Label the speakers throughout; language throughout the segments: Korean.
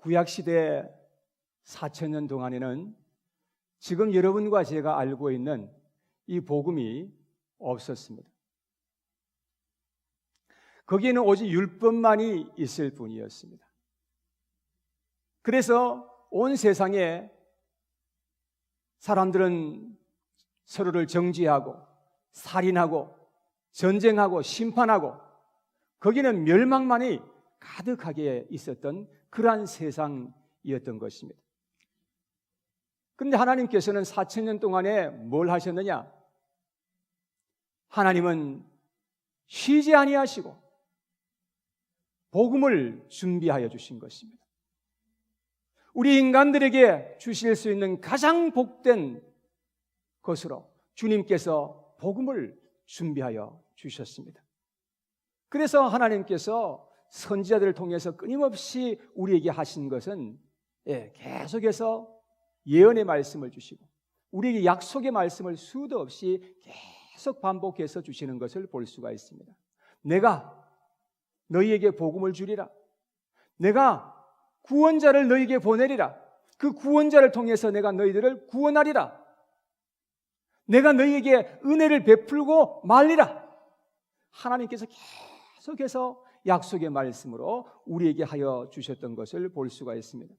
Speaker 1: 구약시대 4,000년 동안에는 지금 여러분과 제가 알고 있는 이 복음이 없었습니다. 거기에는 오직 율법만이 있을 뿐이었습니다. 그래서 온 세상에 사람들은 서로를 정죄하고 살인하고 전쟁하고 심판하고 거기는 멸망만이 가득하게 있었던 그러한 세상이었던 것입니다. 그런데 하나님께서는 4,000년 동안에 뭘 하셨느냐? 하나님은 쉬지 아니하시고 복음을 준비하여 주신 것입니다. 우리 인간들에게 주실 수 있는 가장 복된 것으로 주님께서 복음을 준비하여 주셨습니다. 그래서 하나님께서 선지자들을 통해서 끊임없이 우리에게 하신 것은 계속해서 예언의 말씀을 주시고 우리에게 약속의 말씀을 수도 없이 계속 반복해서 주시는 것을 볼 수가 있습니다. 내가 너희에게 복음을 주리라. 내가 구원자를 너희에게 보내리라. 그 구원자를 통해서 내가 너희들을 구원하리라. 내가 너희에게 은혜를 베풀고 말리라. 하나님께서 계속해서 약속의 말씀으로 우리에게 하여 주셨던 것을 볼 수가 있습니다.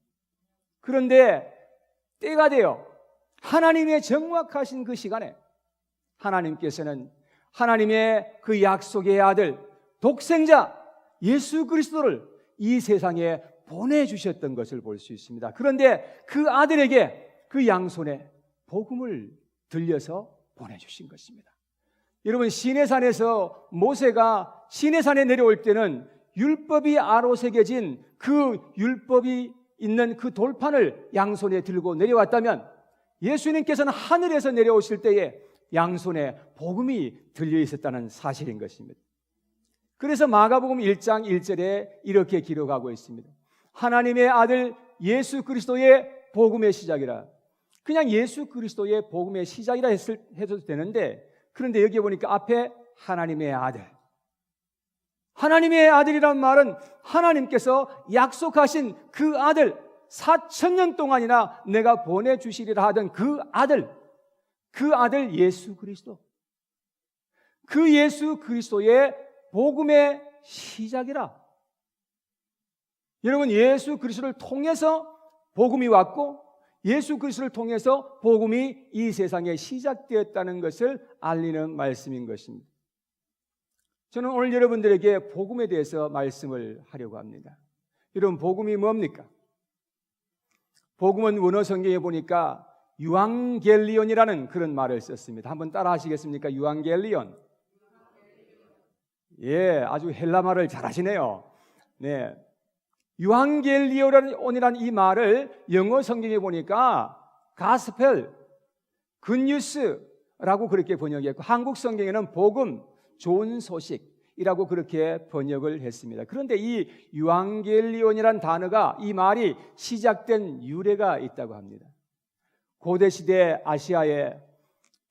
Speaker 1: 그런데 때가 되어 하나님의 정확하신 그 시간에 하나님께서는 하나님의 그 약속의 아들 독생자 예수 그리스도를 이 세상에 보내주셨던 것을 볼 수 있습니다. 그런데 그 아들에게 그 양손에 복음을 들려서 보내주신 것입니다. 여러분, 시내산에서 모세가 시내산에 내려올 때는 율법이 아로새겨진 그 율법이 있는 그 돌판을 양손에 들고 내려왔다면 예수님께서는 하늘에서 내려오실 때에 양손에 복음이 들려 있었다는 사실인 것입니다. 그래서 마가복음 1장 1절에 이렇게 기록하고 있습니다. 하나님의 아들 예수 그리스도의 복음의 시작이라. 그냥 예수 그리스도의 복음의 시작이라 해도 되는데, 그런데 여기 보니까 앞에 하나님의 아들, 하나님의 아들이란 말은 하나님께서 약속하신 그 아들, 4,000년 동안이나 내가 보내주시리라 하던 그 아들 예수 그리스도, 그 예수 그리스도의 복음의 시작이라. 여러분, 예수 그리스도를 통해서 복음이 왔고 예수 그리스도를 통해서 복음이 이 세상에 시작되었다는 것을 알리는 말씀인 것입니다. 저는 오늘 여러분들에게 복음에 대해서 말씀을 하려고 합니다. 여러분, 복음이 뭡니까? 복음은 원어 성경에 보니까 유앙겔리온이라는 그런 말을 썼습니다. 한번 따라 하시겠습니까? 유앙겔리온. 예, 아주 헬라말을 잘하시네요. 네, 유앙겔리온이라는 이 말을 영어 성경에 보니까 가스펠, 굿뉴스라고 그렇게 번역했고, 한국 성경에는 복음, 좋은 소식이라고 그렇게 번역을 했습니다. 그런데 이 유앙겔리온이라는 단어가, 이 말이 시작된 유래가 있다고 합니다. 고대시대 아시아에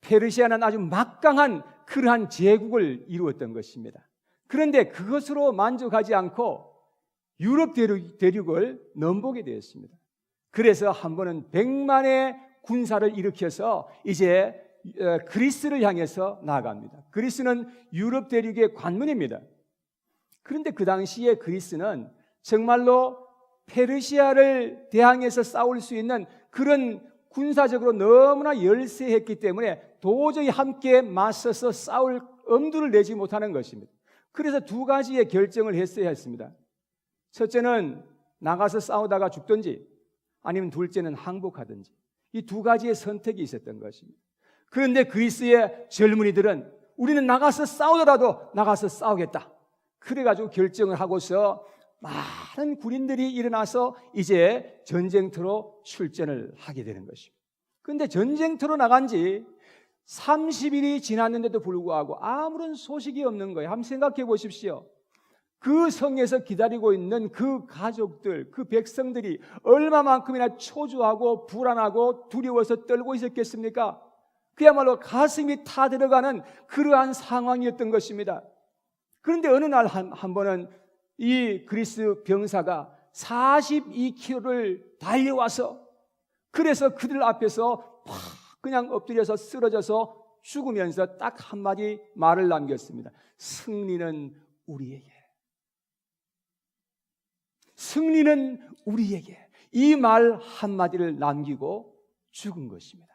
Speaker 1: 페르시아는 아주 막강한 그러한 제국을 이루었던 것입니다. 그런데 그것으로 만족하지 않고 유럽 대륙을 넘보게 되었습니다. 그래서 한 번은 100만의 군사를 일으켜서 이제 그리스를 향해서 나아갑니다. 그리스는 유럽 대륙의 관문입니다. 그런데 그 당시에 그리스는 정말로 페르시아를 대항해서 싸울 수 있는 그런 군사적으로 너무나 열세했기 때문에 도저히 함께 맞서서 싸울 엄두를 내지 못하는 것입니다. 그래서 두 가지의 결정을 했어야 했습니다. 첫째는 나가서 싸우다가 죽든지, 아니면 둘째는 항복하든지, 이 두 가지의 선택이 있었던 것입니다. 그런데 그리스의 젊은이들은 우리는 나가서 싸우더라도 나가서 싸우겠다, 그래가지고 결정을 하고서 많은 군인들이 일어나서 이제 전쟁터로 출전을 하게 되는 것입니다. 그런데 전쟁터로 나간 지 30일이 지났는데도 불구하고 아무런 소식이 없는 거예요. 한번 생각해 보십시오. 그 성에서 기다리고 있는 그 가족들, 그 백성들이 얼마만큼이나 초조하고 불안하고 두려워서 떨고 있었겠습니까? 그야말로 가슴이 타들어가는 그러한 상황이었던 것입니다. 그런데 어느 날 한 번은 이 그리스 병사가 42km를 달려와서 그래서 그들 앞에서 팍 그냥 엎드려서 쓰러져서 죽으면서 딱 한마디 말을 남겼습니다. 승리는 우리에게. 승리는 우리에게. 이 말 한마디를 남기고 죽은 것입니다.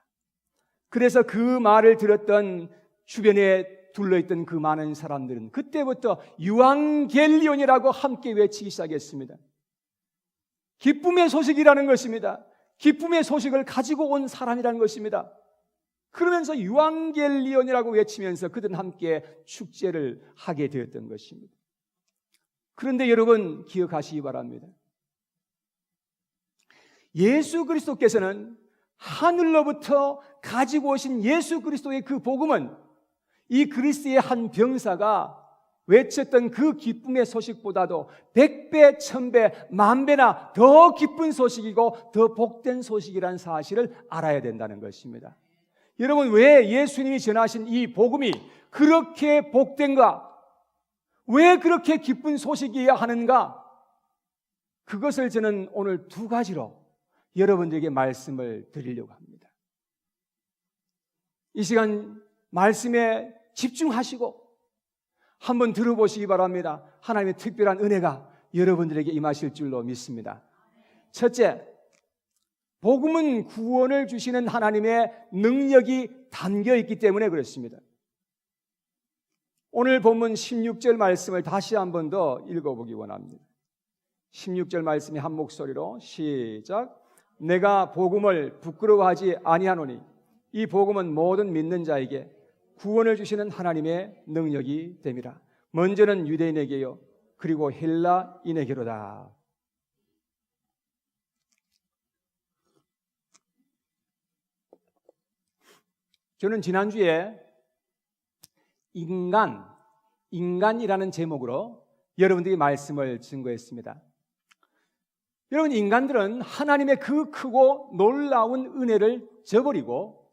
Speaker 1: 그래서 그 말을 들었던 주변에 둘러있던 그 많은 사람들은 그때부터 유앙겔리온이라고 함께 외치기 시작했습니다. 기쁨의 소식이라는 것입니다. 기쁨의 소식을 가지고 온 사람이라는 것입니다. 그러면서 유앙겔리온이라고 외치면서 그들은 함께 축제를 하게 되었던 것입니다. 그런데 여러분 기억하시기 바랍니다. 예수 그리스도께서는 하늘로부터 가지고 오신 예수 그리스도의 그 복음은 이 그리스의 한 병사가 외쳤던 그 기쁨의 소식보다도 100배, 1000배, 만배나 더 기쁜 소식이고 더 복된 소식이라는 사실을 알아야 된다는 것입니다. 여러분, 왜 예수님이 전하신 이 복음이 그렇게 복된가? 왜 그렇게 기쁜 소식이어야 하는가? 그것을 저는 오늘 두 가지로 여러분들에게 말씀을 드리려고 합니다. 이 시간 말씀에 집중하시고 한번 들어보시기 바랍니다. 하나님의 특별한 은혜가 여러분들에게 임하실 줄로 믿습니다. 첫째, 복음은 구원을 주시는 하나님의 능력이 담겨 있기 때문에 그렇습니다. 오늘 본문 16절 말씀을 다시 한 번 더 읽어보기 원합니다. 16절 말씀이 한 목소리로 시작. 내가 복음을 부끄러워하지 아니하노니 이 복음은 모든 믿는 자에게 구원을 주시는 하나님의 능력이 됨이라. 먼저는 유대인에게요 그리고 헬라인에게로다. 저는 지난주에 인간이라는 제목으로 여러분들에게 말씀을 증거했습니다. 여러분, 인간들은 하나님의 그 크고 놀라운 은혜를 저버리고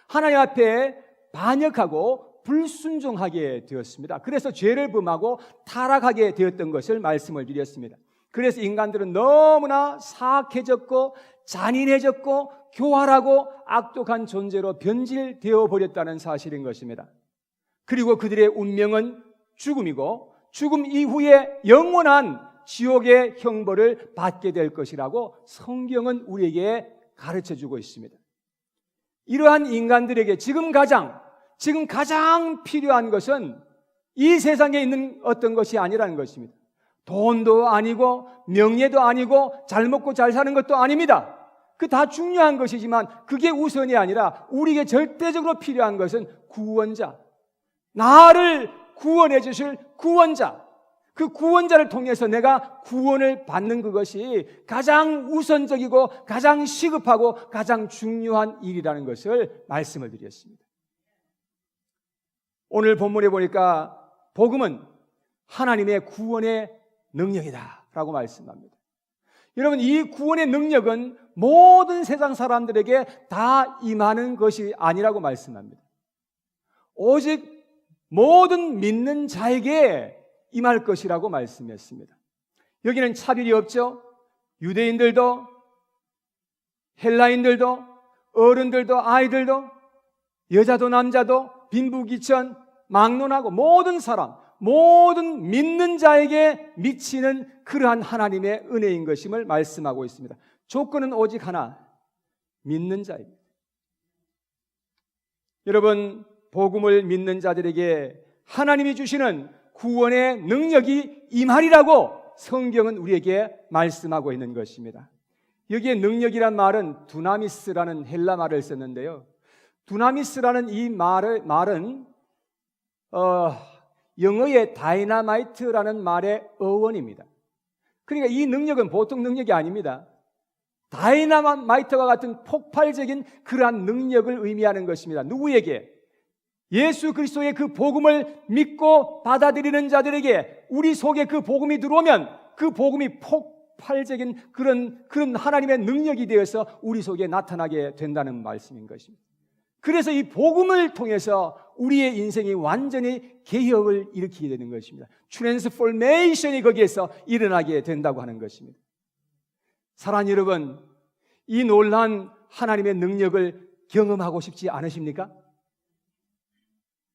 Speaker 1: 하나님 앞에 반역하고 불순종하게 되었습니다. 그래서 죄를 범하고 타락하게 되었던 것을 말씀을 드렸습니다. 그래서 인간들은 너무나 사악해졌고 잔인해졌고 교활하고 악독한 존재로 변질되어 버렸다는 사실인 것입니다. 그리고 그들의 운명은 죽음이고 죽음 이후에 영원한 지옥의 형벌을 받게 될 것이라고 성경은 우리에게 가르쳐주고 있습니다. 이러한 인간들에게 지금 가장 필요한 것은 이 세상에 있는 어떤 것이 아니라는 것입니다. 돈도 아니고 명예도 아니고 잘 먹고 잘 사는 것도 아닙니다. 그 다 중요한 것이지만 그게 우선이 아니라 우리에게 절대적으로 필요한 것은 구원자, 나를 구원해 주실 구원자, 그 구원자를 통해서 내가 구원을 받는 그것이 가장 우선적이고 가장 시급하고 가장 중요한 일이라는 것을 말씀을 드렸습니다. 오늘 본문에 보니까 복음은 하나님의 구원의 능력이다 라고 말씀합니다. 여러분, 이 구원의 능력은 모든 세상 사람들에게 다 임하는 것이 아니라고 말씀합니다. 오직 모든 믿는 자에게 임할 것이라고 말씀했습니다. 여기는 차별이 없죠. 유대인들도 헬라인들도 어른들도 아이들도 여자도 남자도 빈부귀천 막론하고 모든 사람, 모든 믿는 자에게 미치는 그러한 하나님의 은혜인 것임을 말씀하고 있습니다. 조건은 오직 하나, 믿는 자입니다. 여러분, 복음을 믿는 자들에게 하나님이 주시는 구원의 능력이 임하리라고 성경은 우리에게 말씀하고 있는 것입니다. 여기에 능력이란 말은 두나미스라는 헬라 말을 썼는데요. 두나미스라는 이 말은 영어의 다이나마이트라는 말의 어원입니다. 그러니까 이 능력은 보통 능력이 아닙니다. 다이나마이트와 같은 폭발적인 그러한 능력을 의미하는 것입니다. 누구에게? 예수 그리스도의 그 복음을 믿고 받아들이는 자들에게 우리 속에 그 복음이 들어오면 그 복음이 폭발적인 그런 하나님의 능력이 되어서 우리 속에 나타나게 된다는 말씀인 것입니다. 그래서 이 복음을 통해서 우리의 인생이 완전히 개혁을 일으키게 되는 것입니다. 트랜스포메이션이 거기에서 일어나게 된다고 하는 것입니다. 사랑하는 여러분, 이 놀라운 하나님의 능력을 경험하고 싶지 않으십니까?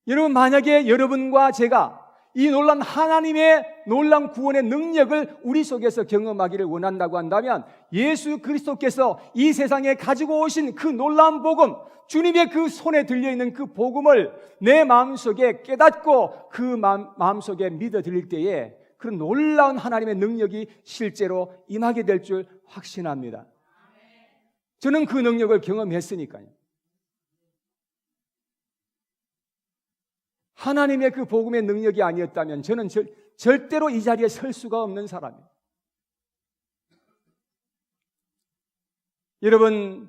Speaker 1: 여러분, 만약에 여러분과 제가 이 놀라운 하나님의 놀라운 구원의 능력을 우리 속에서 경험하기를 원한다고 한다면 예수 그리스도께서 이 세상에 가지고 오신 그 놀라운 복음, 주님의 그 손에 들려있는 그 복음을 내 마음속에 깨닫고 그 마음속에 믿어드릴 때에 그런 놀라운 하나님의 능력이 실제로 임하게 될 줄 확신합니다. 저는 그 능력을 경험했으니까요. 하나님의 그 복음의 능력이 아니었다면 저는 절대로 이 자리에 설 수가 없는 사람이에요. 여러분,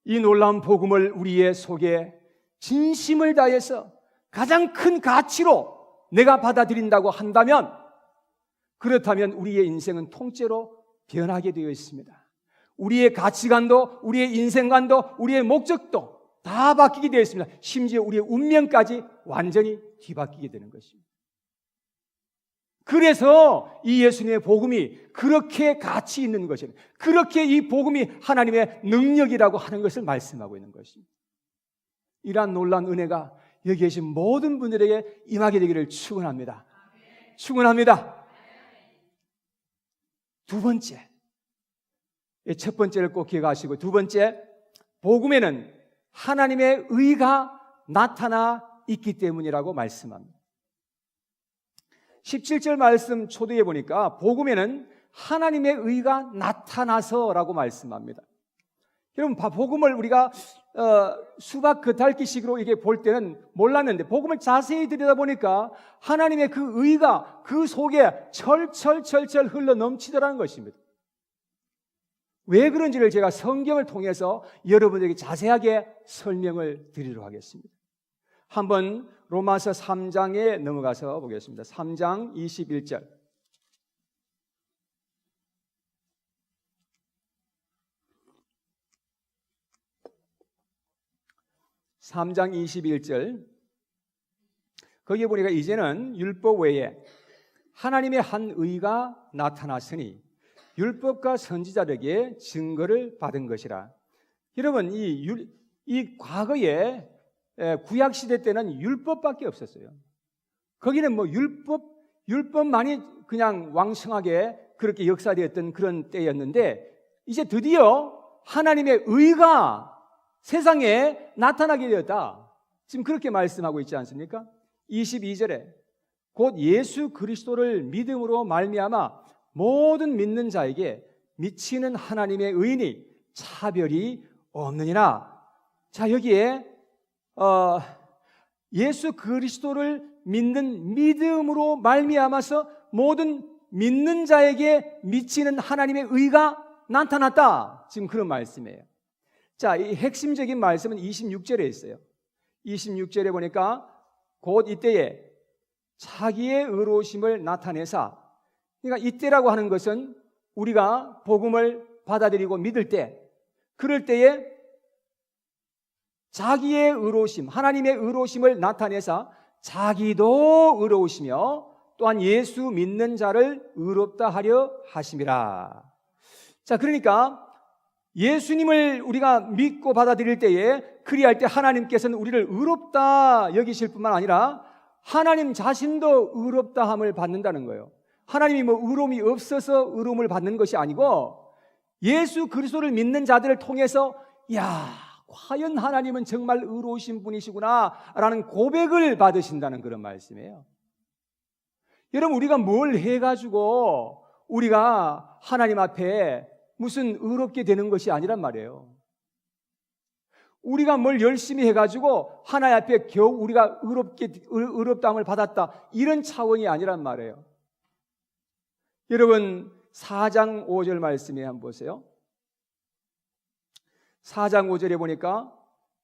Speaker 1: 이 놀라운 복음을 우리의 속에 진심을 다해서 가장 큰 가치로 내가 받아들인다고 한다면, 그렇다면 우리의 인생은 통째로 변하게 되어 있습니다. 우리의 가치관도, 우리의 인생관도, 우리의 목적도 다 바뀌게 되어 있습니다. 심지어 우리의 운명까지 완전히 뒤바뀌게 되는 것입니다. 그래서 이 예수님의 복음이 그렇게 가치 있는 것입니다. 그렇게 이 복음이 하나님의 능력이라고 하는 것을 말씀하고 있는 것입니다. 이러한 놀라운 은혜가 여기 계신 모든 분들에게 임하게 되기를 축원합니다. 축원합니다. 두 번째, 첫 번째를 꼭 기억하시고, 두 번째, 복음에는 하나님의 의가 나타나 있기 때문이라고 말씀합니다. 17절 말씀 초대에 보니까 복음에는 하나님의 의가 나타나서라고 말씀합니다. 여러분, 복음을 우리가 수박 겉핥기식으로 이게 볼 때는 몰랐는데 복음을 자세히 들여다보니까 하나님의 그 의가 그 속에 철철철철 흘러 넘치더라는 것입니다. 왜 그런지를 제가 성경을 통해서 여러분에게 자세하게 설명을 드리도록 하겠습니다. 한번 로마서 3장에 넘어가서 보겠습니다. 3장 21절. (3장 21절) 거기에 보니까 이제는 율법 외에 하나님의 한 의가 나타났으니 율법과 선지자들에게 증거를 받은 것이라. 여러분, 이 과거에 구약 시대 때는 율법밖에 없었어요. 거기는 뭐 율법만이 그냥 왕성하게 그렇게 역사되었던 그런 때였는데, 이제 드디어 하나님의 의가 세상에 나타나게 되었다. 지금 그렇게 말씀하고 있지 않습니까? 22절에 곧 예수 그리스도를 믿음으로 말미암아 모든 믿는 자에게 미치는 하나님의 의인이 차별이 없느니라. 자, 여기에 예수 그리스도를 믿는 믿음으로 말미암아서 모든 믿는 자에게 미치는 하나님의 의가 나타났다. 지금 그런 말씀이에요. 자, 이 핵심적인 말씀은 26절에 있어요. 26절에 보니까 곧 이때에 자기의 의로우심을 나타내사. 그러니까 이때라고 하는 것은 우리가 복음을 받아들이고 믿을 때, 그럴 때에 자기의 의로우심, 하나님의 의로우심을 나타내사 자기도 의로우시며 또한 예수 믿는 자를 의롭다 하려 하심이라. 자, 그러니까 예수님을 우리가 믿고 받아들일 때에, 그리할 때 하나님께서는 우리를 의롭다 여기실 뿐만 아니라 하나님 자신도 의롭다함을 받는다는 거예요. 하나님이 뭐 의로움이 없어서 의로움을 받는 것이 아니고 예수 그리스도를 믿는 자들을 통해서 야, 과연 하나님은 정말 의로우신 분이시구나 라는 고백을 받으신다는 그런 말씀이에요. 여러분, 우리가 뭘 해가지고 우리가 하나님 앞에 무슨 의롭게 되는 것이 아니란 말이에요. 우리가 뭘 열심히 해가지고 하나님 앞에 겨우 우리가 의롭다함을 받았다, 이런 차원이 아니란 말이에요. 여러분, 4장 5절 말씀에 한번 보세요. 4장 5절에 보니까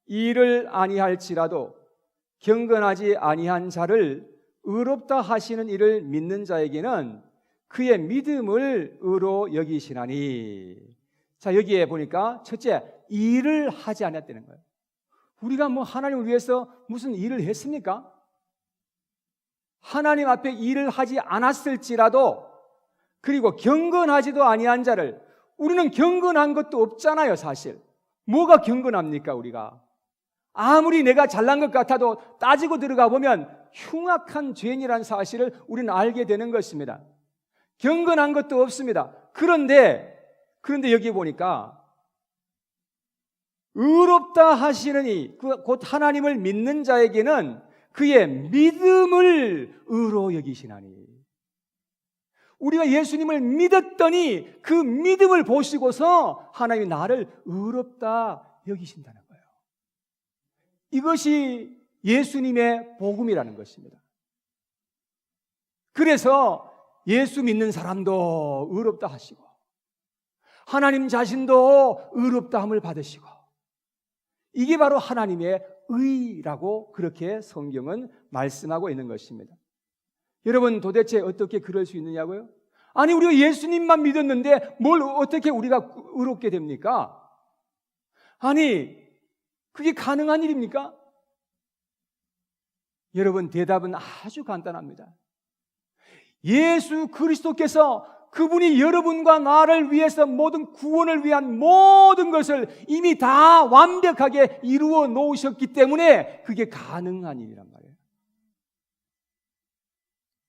Speaker 1: 이를 아니할지라도 경건하지 아니한 자를 의롭다 하시는 이를 믿는 자에게는 그의 믿음을 의로 여기시나니. 자, 여기에 보니까 첫째, 일을 하지 않았다는 거예요. 우리가 뭐 하나님을 위해서 무슨 일을 했습니까? 하나님 앞에 일을 하지 않았을지라도, 그리고 경건하지도 아니한 자를, 우리는 경건한 것도 없잖아요, 사실. 뭐가 경건합니까, 우리가? 아무리 내가 잘난 것 같아도 따지고 들어가 보면 흉악한 죄인이라는 사실을 우리는 알게 되는 것입니다. 경건한 것도 없습니다. 그런데 여기 보니까 의롭다 하시느니 곧 하나님을 믿는 자에게는 그의 믿음을 의로 여기시나니. 우리가 예수님을 믿었더니 그 믿음을 보시고서 하나님이 나를 의롭다 여기신다는 거예요. 이것이 예수님의 복음이라는 것입니다. 그래서 예수 믿는 사람도 의롭다 하시고 하나님 자신도 의롭다함을 받으시고, 이게 바로 하나님의 의라고 그렇게 성경은 말씀하고 있는 것입니다. 여러분, 도대체 어떻게 그럴 수 있느냐고요? 아니, 우리가 예수님만 믿었는데 뭘 어떻게 우리가 의롭게 됩니까? 아니, 그게 가능한 일입니까? 여러분, 대답은 아주 간단합니다. 예수 그리스도께서 그분이 여러분과 나를 위해서 모든 구원을 위한 모든 것을 이미 다 완벽하게 이루어 놓으셨기 때문에 그게 가능한 일이란 말이에요.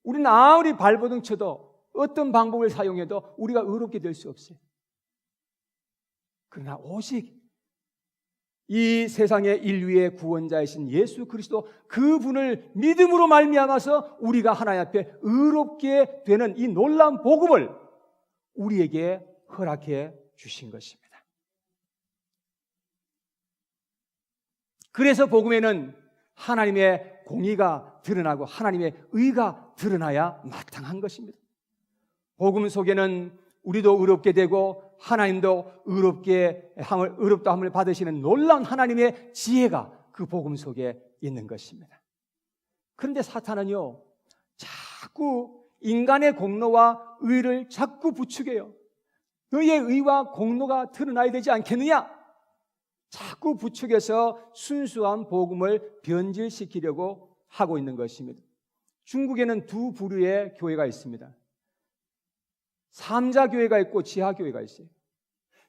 Speaker 1: 우리는 아무리 발버둥 쳐도 어떤 방법을 사용해도 우리가 의롭게 될 수 없어요. 그러나 오직 이 세상의 인류의 구원자이신 예수 그리스도, 그분을 믿음으로 말미암아서 우리가 하나님 앞에 의롭게 되는 이 놀라운 복음을 우리에게 허락해 주신 것입니다. 그래서 복음에는 하나님의 공의가 드러나고 하나님의 의가 드러나야 마땅한 것입니다. 복음 속에는 우리도 의롭게 되고 하나님도 의롭다함을 받으시는 놀라운 하나님의 지혜가 그 복음 속에 있는 것입니다. 그런데 사탄은요, 자꾸 인간의 공로와 의를 자꾸 부추겨요. 너의 의와 공로가 드러나야 되지 않겠느냐? 자꾸 부추겨서 순수한 복음을 변질시키려고 하고 있는 것입니다. 중국에는 두 부류의 교회가 있습니다. 삼자교회가 있고 지하교회가 있어요.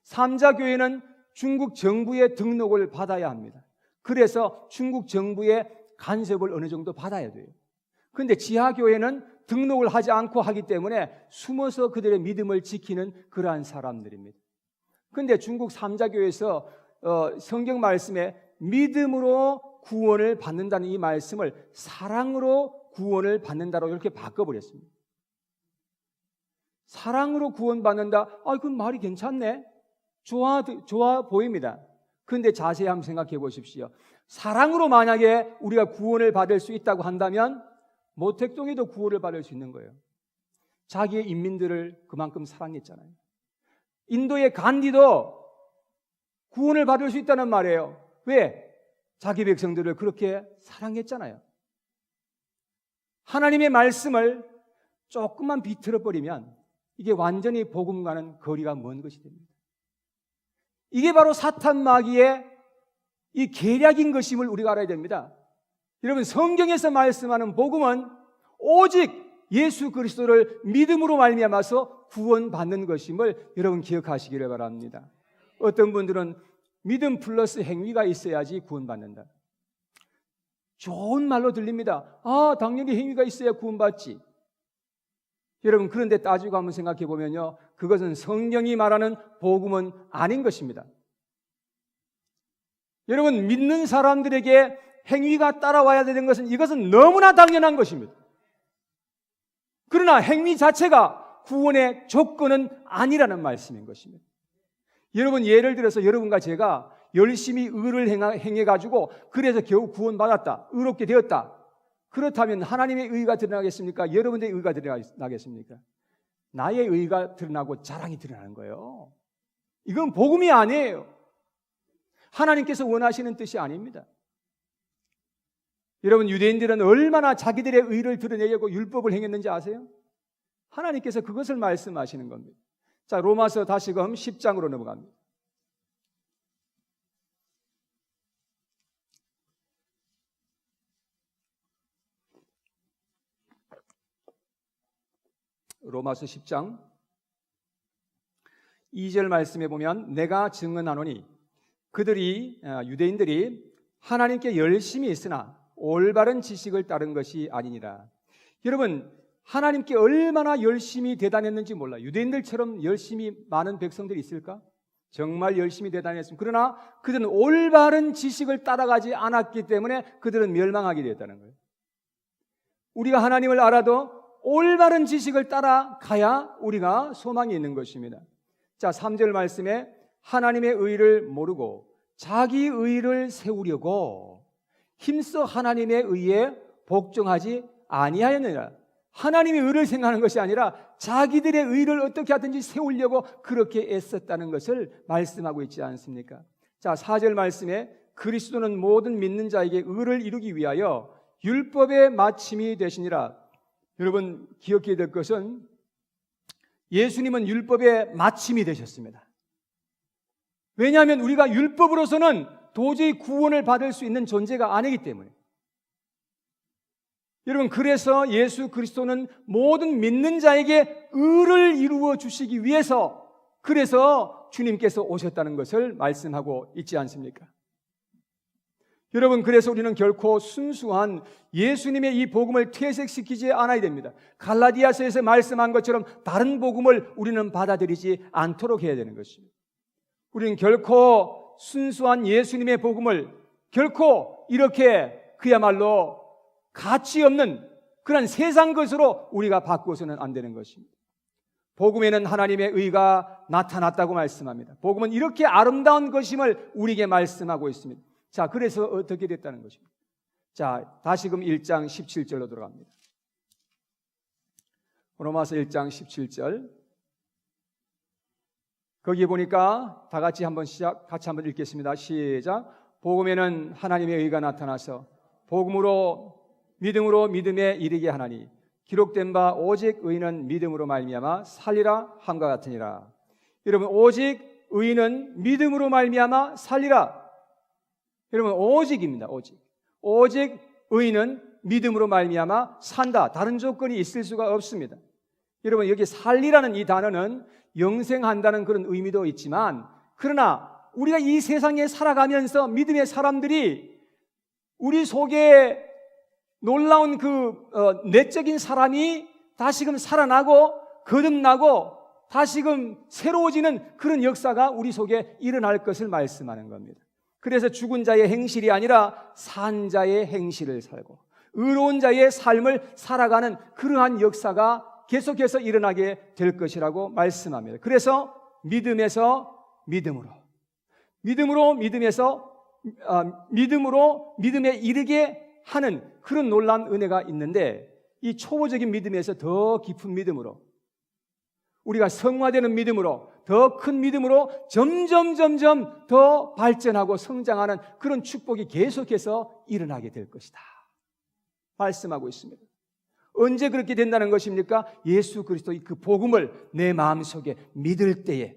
Speaker 1: 삼자교회는 중국 정부의 등록을 받아야 합니다. 그래서 중국 정부의 간섭을 어느 정도 받아야 돼요. 그런데 지하교회는 등록을 하지 않고 하기 때문에 숨어서 그들의 믿음을 지키는 그러한 사람들입니다. 그런데 중국 삼자교회에서 성경 말씀에 믿음으로 구원을 받는다는 이 말씀을 사랑으로 구원을 받는다로 이렇게 바꿔버렸습니다. 사랑으로 구원받는다. 그건 말이 괜찮네. 좋아 보입니다. 그런데 자세히 한번 생각해 보십시오. 사랑으로 만약에 우리가 구원을 받을 수 있다고 한다면 모택동에도 구원을 받을 수 있는 거예요. 자기의 인민들을 그만큼 사랑했잖아요. 인도의 간디도 구원을 받을 수 있다는 말이에요. 왜? 자기 백성들을 그렇게 사랑했잖아요. 하나님의 말씀을 조금만 비틀어버리면 이게 완전히 복음과는 거리가 먼 것이 됩니다. 이게 바로 사탄 마귀의 이 계략인 것임을 우리가 알아야 됩니다. 여러분, 성경에서 말씀하는 복음은 오직 예수 그리스도를 믿음으로 말미암아서 구원받는 것임을 여러분 기억하시기를 바랍니다. 어떤 분들은 믿음 플러스 행위가 있어야지 구원받는다. 좋은 말로 들립니다. 당연히 행위가 있어야 구원받지. 여러분, 그런데 따지고 한번 생각해 보면요, 그것은 성경이 말하는 복음은 아닌 것입니다. 여러분, 믿는 사람들에게 행위가 따라와야 되는 것은 이것은 너무나 당연한 것입니다. 그러나 행위 자체가 구원의 조건은 아니라는 말씀인 것입니다. 여러분, 예를 들어서 여러분과 제가 열심히 의를 행해가지고 그래서 겨우 구원받았다, 의롭게 되었다. 그렇다면 하나님의 의가 드러나겠습니까? 여러분의 의가 드러나겠습니까? 나의 의가 드러나고 자랑이 드러나는 거예요. 이건 복음이 아니에요. 하나님께서 원하시는 뜻이 아닙니다. 여러분, 유대인들은 얼마나 자기들의 의를 드러내려고 율법을 행했는지 아세요? 하나님께서 그것을 말씀하시는 겁니다. 자, 로마서 다시금 10장으로 넘어갑니다. 로마서 10장 2절 말씀에 보면 내가 증언하노니 그들이 유대인들이 하나님께 열심히 있으나 올바른 지식을 따른 것이 아니니라. 여러분, 하나님께 얼마나 열심히 대단했는지 몰라요. 유대인들처럼 열심히 많은 백성들이 있을까? 정말 열심히 대단했습니다. 그러나 그들은 올바른 지식을 따라가지 않았기 때문에 그들은 멸망하게 되었다는 거예요. 우리가 하나님을 알아도 올바른 지식을 따라가야 우리가 소망이 있는 것입니다. 자, 3절 말씀에 하나님의 의를 모르고 자기 의를 세우려고 힘써 하나님의 의에 복종하지 아니하였느니라. 하나님의 의를 생각하는 것이 아니라 자기들의 의를 어떻게 하든지 세우려고 그렇게 애썼다는 것을 말씀하고 있지 않습니까? 자, 4절 말씀에 그리스도는 모든 믿는 자에게 의를 이루기 위하여 율법의 마침이 되시니라. 여러분 기억해야 될 것은 예수님은 율법의 마침이 되셨습니다. 왜냐하면 우리가 율법으로서는 도저히 구원을 받을 수 있는 존재가 아니기 때문에. 여러분, 그래서 예수 그리스도는 모든 믿는 자에게 의를 이루어 주시기 위해서, 그래서 주님께서 오셨다는 것을 말씀하고 있지 않습니까? 여러분, 그래서 우리는 결코 순수한 예수님의 이 복음을 퇴색시키지 않아야 됩니다. 갈라디아서에서 말씀한 것처럼 다른 복음을 우리는 받아들이지 않도록 해야 되는 것입니다. 우리는 결코 순수한 예수님의 복음을 결코 이렇게 그야말로 가치 없는 그런 세상 것으로 우리가 바꾸어서는 안 되는 것입니다. 복음에는 하나님의 의가 나타났다고 말씀합니다. 복음은 이렇게 아름다운 것임을 우리에게 말씀하고 있습니다. 자, 그래서 어떻게 됐다는 것입니다. 자, 다시금 1장 17절로 들어갑니다. 로마서 1장 17절. 거기에 보니까 다 같이 한번 같이 한번 읽겠습니다. 시작. 복음에는 하나님의 의가 나타나서 복음으로 믿음으로 믿음에 이르게 하나니 기록된 바 오직 의인은 믿음으로 말미암아 살리라 함과 같으니라. 여러분, 오직 의인은 믿음으로 말미암아 살리라. 여러분, 오직입니다. 오직 의인은 믿음으로 말미암아 산다. 다른 조건이 있을 수가 없습니다. 여러분, 여기 살리라는 이 단어는 영생한다는 그런 의미도 있지만, 그러나 우리가 이 세상에 살아가면서 믿음의 사람들이 우리 속에 놀라운 내적인 사람이 다시금 살아나고 거듭나고 다시금 새로워지는 그런 역사가 우리 속에 일어날 것을 말씀하는 겁니다. 그래서 죽은 자의 행실이 아니라 산 자의 행실을 살고 의로운 자의 삶을 살아가는 그러한 역사가 계속해서 일어나게 될 것이라고 말씀합니다. 그래서 믿음에서 믿음으로, 믿음으로 믿음에 이르게 하는 그런 놀라운 은혜가 있는데, 이 초보적인 믿음에서 더 깊은 믿음으로, 우리가 성화되는 믿음으로, 더 큰 믿음으로 점점 더 발전하고 성장하는 그런 축복이 계속해서 일어나게 될 것이다 말씀하고 있습니다. 언제 그렇게 된다는 것입니까? 예수 그리스도의 그 복음을 내 마음속에 믿을 때에.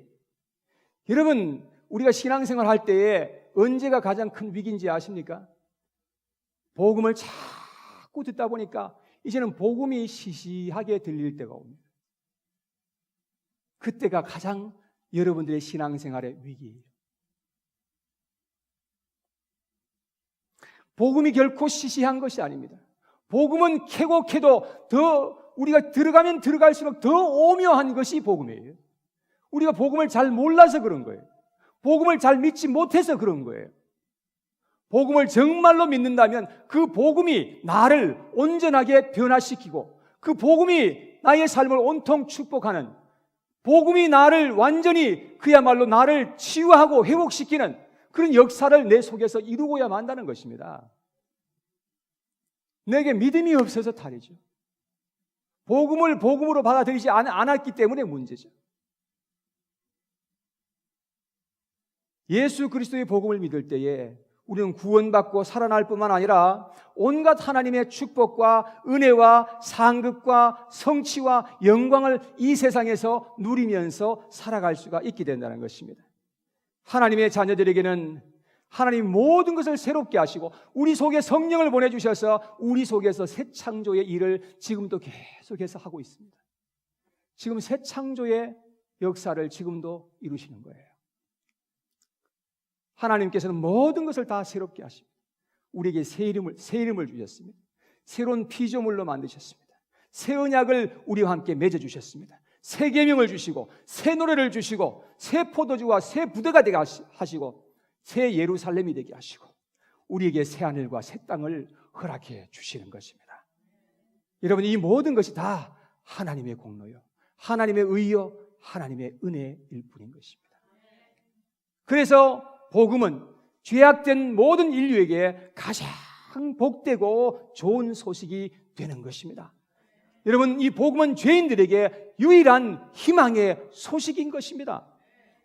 Speaker 1: 여러분, 우리가 신앙생활 할 때에 언제가 가장 큰 위기인지 아십니까? 복음을 자꾸 듣다 보니까 이제는 복음이 시시하게 들릴 때가 옵니다. 그때가 가장 여러분들의 신앙생활의 위기예요. 복음이 결코 시시한 것이 아닙니다. 복음은 캐고 캐도 더 우리가 들어가면 들어갈수록 더 오묘한 것이 복음이에요. 우리가 복음을 잘 몰라서 그런 거예요. 복음을 잘 믿지 못해서 그런 거예요. 복음을 정말로 믿는다면 그 복음이 나를 온전하게 변화시키고 그 복음이 나의 삶을 온통 축복하는, 복음이 나를 완전히 그야말로 나를 치유하고 회복시키는 그런 역사를 내 속에서 이루고야 만다는 것입니다. 내게 믿음이 없어서 탈이죠. 복음을 복음으로 받아들이지 않았기 때문에 문제죠. 예수 그리스도의 복음을 믿을 때에 우리는 구원받고 살아날 뿐만 아니라 온갖 하나님의 축복과 은혜와 상급과 성취와 영광을 이 세상에서 누리면서 살아갈 수가 있게 된다는 것입니다. 하나님의 자녀들에게는 하나님 모든 것을 새롭게 하시고 우리 속에 성령을 보내주셔서 우리 속에서 새 창조의 일을 지금도 계속해서 하고 있습니다. 지금 새 창조의 역사를 지금도 이루시는 거예요. 하나님께서는 모든 것을 다 새롭게 하십니다. 우리에게 새 이름을 주셨습니다. 새로운 피조물로 만드셨습니다. 새 언약을 우리와 함께 맺어주셨습니다. 새 계명을 주시고 새 노래를 주시고 새 포도주와 새 부대가 되게 하시고 새 예루살렘이 되게 하시고 우리에게 새 하늘과 새 땅을 허락해 주시는 것입니다. 여러분, 이 모든 것이 다 하나님의 공로요, 하나님의 의요, 하나님의 은혜일 뿐인 것입니다. 그래서 복음은 죄악된 모든 인류에게 가장 복되고 좋은 소식이 되는 것입니다. 여러분, 이 복음은 죄인들에게 유일한 희망의 소식인 것입니다.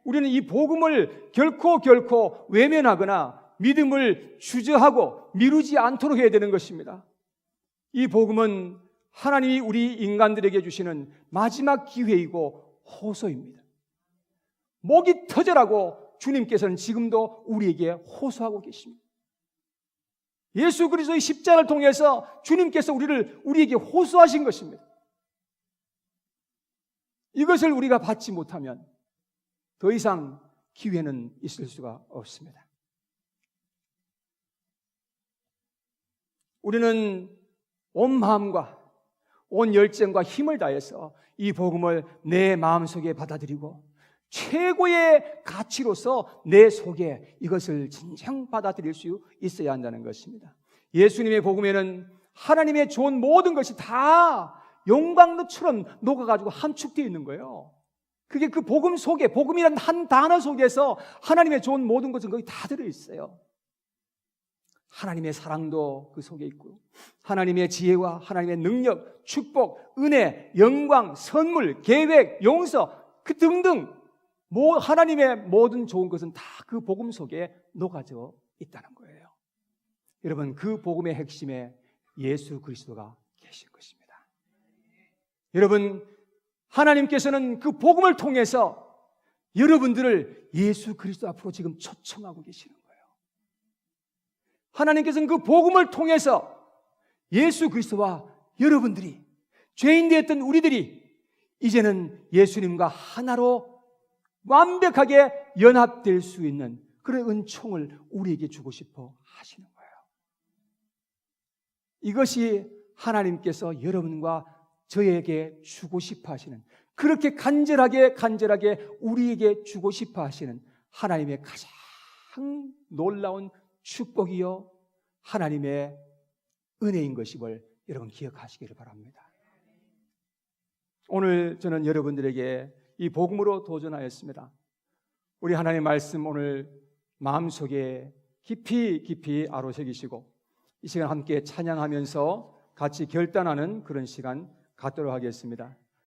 Speaker 1: 우리는 이 복음을 결코 외면하거나 믿음을 주저하고 미루지 않도록 해야 되는 것입니다. 이 복음은 하나님이 우리 인간들에게 주시는 마지막 기회이고 호소입니다. 목이 터져라고 주님께서는 지금도 우리에게 호소하고 계십니다. 예수 그리스도의 십자가를 통해서 주님께서 우리에게 호소하신 것입니다. 이것을 우리가 받지 못하면 더 이상 기회는 있을 수가 없습니다. 우리는 온 마음과 온 열정과 힘을 다해서 이 복음을 내 마음속에 받아들이고 최고의 가치로서 내 속에 이것을 진정 받아들일 수 있어야 한다는 것입니다. 예수님의 복음에는 하나님의 좋은 모든 것이 다 용광로처럼 녹아가지고 함축되어 있는 거예요. 그게 그 복음 속에, 복음이라는 한 단어 속에서 하나님의 좋은 모든 것은 거기 다 들어있어요. 하나님의 사랑도 그 속에 있고, 하나님의 지혜와 하나님의 능력, 축복, 은혜, 영광, 선물, 계획, 용서 그 등등 하나님의 모든 좋은 것은 다 그 복음 속에 녹아져 있다는 거예요. 여러분, 그 복음의 핵심에 예수 그리스도가 계신 것입니다. 여러분, 하나님께서는 그 복음을 통해서 여러분들을 예수 그리스도 앞으로 지금 초청하고 계시는 거예요. 하나님께서는 그 복음을 통해서 예수 그리스도와 여러분들이, 죄인 되었던 우리들이 이제는 예수님과 하나로 완벽하게 연합될 수 있는 그런 은총을 우리에게 주고 싶어 하시는 거예요. 이것이 하나님께서 여러분과 저에게 주고 싶어 하시는, 그렇게 간절하게 우리에게 주고 싶어 하시는 하나님의 가장 놀라운 축복이요 하나님의 은혜인 것임을 여러분 기억하시기를 바랍니다. 오늘 저는 여러분들에게 이 복음으로 도전하였습니다. 우리 하나님의 말씀 오늘 마음속에 깊이 아로새기시고 이 시간 함께 찬양하면서 같이 결단하는 그런 시간 갖도록 하겠습니다.